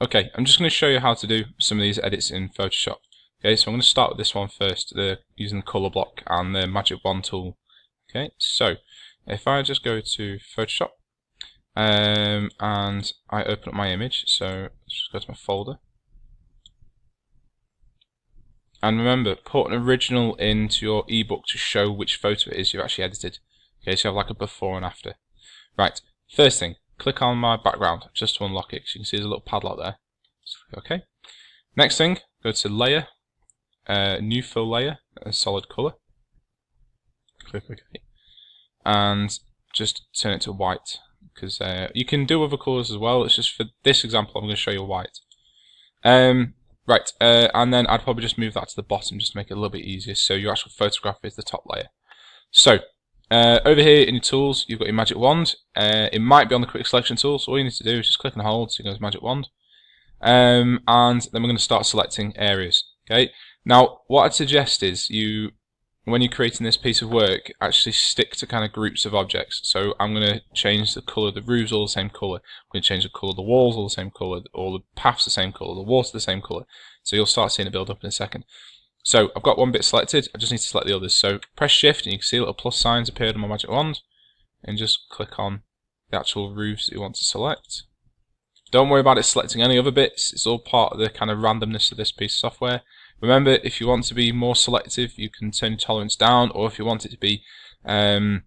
Okay, I'm just going to show you how to do some of these edits in Photoshop. Okay, so I'm going to start with this one first, using the colour block and the magic wand tool. Okay, so if I just go to Photoshop and I open up my image, so let's just go to my folder. And remember, put an original into your ebook to show which photo it is you've actually edited. Okay, so you have like a before and after. Right, first thing, click on my background just to unlock it. So you can see there's a little padlock there. Okay. Next thing, go to Layer, New Fill Layer, Solid Colour. Click OK. And just turn it to white, because you can do other colours as well. It's just for this example, I'm going to show you white. Right, and then I'd probably just move that to the bottom just to make it a little bit easier, so your actual photograph is the top layer. So, over here in your tools, you've got your magic wand. It might be on the quick selection tool, so all you need to do is just click and hold, so it goes magic wand. And then we're going to start selecting areas. Okay. Now, what I'd suggest is when you're creating this piece of work, actually stick to kind of groups of objects. So I'm going to change the colour of the roofs all the same colour. I'm going to change the colour of the walls all the same colour, all the paths the same colour, the water the same colour. So you'll start seeing it build up in a second. So I've got one bit selected, I just need to select the others. So press shift and you can see little plus signs appeared on my magic wand, and just click on the actual roofs that you want to select. Don't worry about it selecting any other bits, it's all part of the kind of randomness of this piece of software. Remember, if you want to be more selective, you can turn your tolerance down, or if you want it to be kind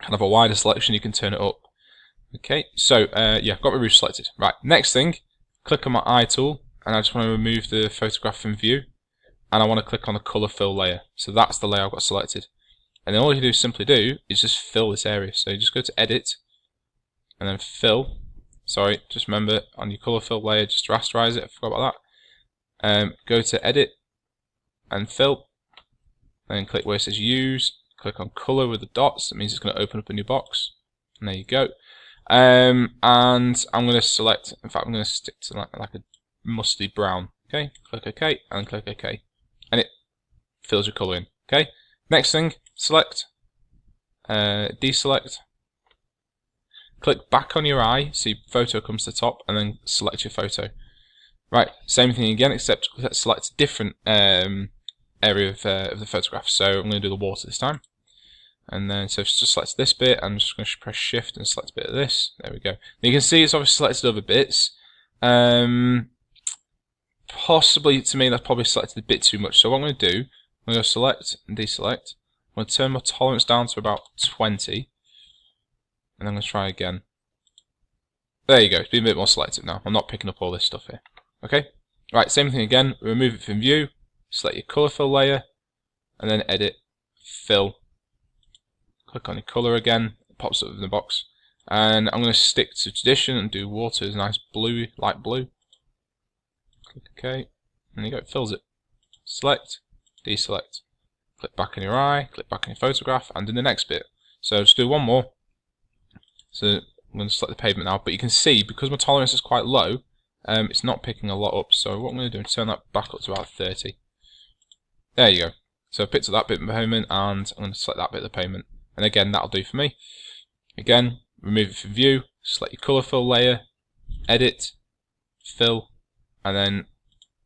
of a wider selection, you can turn it up. Okay, so yeah, I've got my roof selected. Right, next thing, click on my eye tool, and I just want to remove the photograph from view, and I want to click on the colour fill layer. So that's the layer I've got selected. And then all you simply do is just fill this area. So you just go to edit, and then fill. Sorry, just remember on your colour fill layer, just rasterize it. I forgot about that. Go to edit and fill, then click where it says use. Click on colour with the dots. That means it's going to open up a new box. And there you go. And I'm going to select. In fact, I'm going to stick to like a musty brown. Okay. Click OK and click OK, and it fills your colour in. Okay. Next thing, select, deselect. Click back on your eye so your photo comes to the top, and then select your photo. Right, same thing again, except select a different area of the photograph. So I'm going to do the water this time. And then, so just select this bit, I'm just going to press shift and select a bit of this. There we go. Now you can see it's obviously selected other bits. Possibly, to me, that's probably selected a bit too much. So what I'm going to do, I'm going to select and deselect. I'm going to turn my tolerance down to about 20. And I'm going to try again. There you go, it's been a bit more selective now. I'm not picking up all this stuff here. Okay? Right, same thing again. Remove it from view. Select your colour fill layer. And then edit, fill. Click on your colour again. It pops up in the box. And I'm going to stick to tradition and do water as nice blue, light blue. Click OK. And there you go, it fills it. Select, deselect. Click back on your eye, click back on your photograph, and do the next bit. So just do one more. So I'm going to select the pavement now, but you can see because my tolerance is quite low, it's not picking a lot up. So what I'm going to do is turn that back up to about 30. There you go. So I picked up that bit of the pavement, and I'm going to select that bit of the pavement. And again, that'll do for me. Again, remove it from view, select your colour fill layer, edit, fill, and then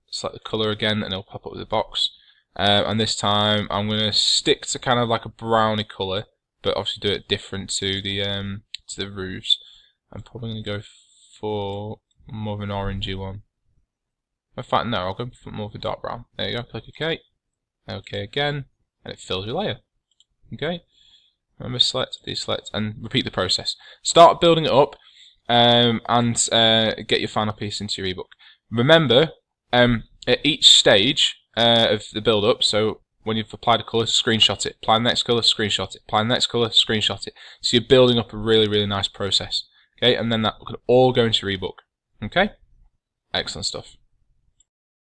select the colour again, and it'll pop up with the box. And this time I'm going to stick to kind of like a browny colour, but obviously do it different to the roofs. I'm probably going to go for more of an orangey one. In fact, no, I'll go for more of a dark brown. There you go, click OK. OK again, and it fills your layer. Okay, remember select, deselect, and repeat the process. Start building it up, and get your final piece into your ebook. Remember, at each stage of the build up, so when you've applied a colour, screenshot it. Apply the next colour, screenshot it. Apply the next colour, screenshot it. So you're building up a really, really nice process. Okay, and then that could all go into your ebook. Okay, excellent stuff.